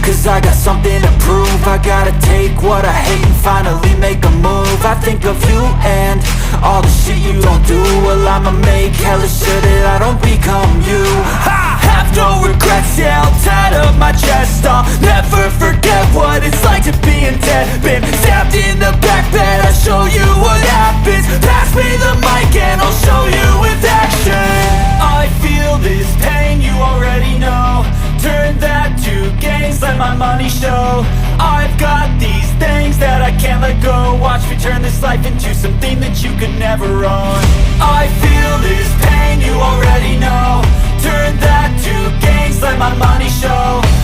cause I got something to prove. I gotta take what I hate and finally make a move. I think of you and all the shit you don't do. Well, I'ma make hella sure that I don't become you. I have no regrets, yeah, I'll tie up my chest. I'll never forget what it's like to be in debt. Been stabbed in the back bed, I'll show you what happens. Pass me the mic and I'll show you with action. I feel this pain, you already know. Turn that to gains, let my money show. I've got these things that I can't let go. Watch me turn this life into something that you could never own. I feel this pain, you already know. Turn that to gains, let my money show.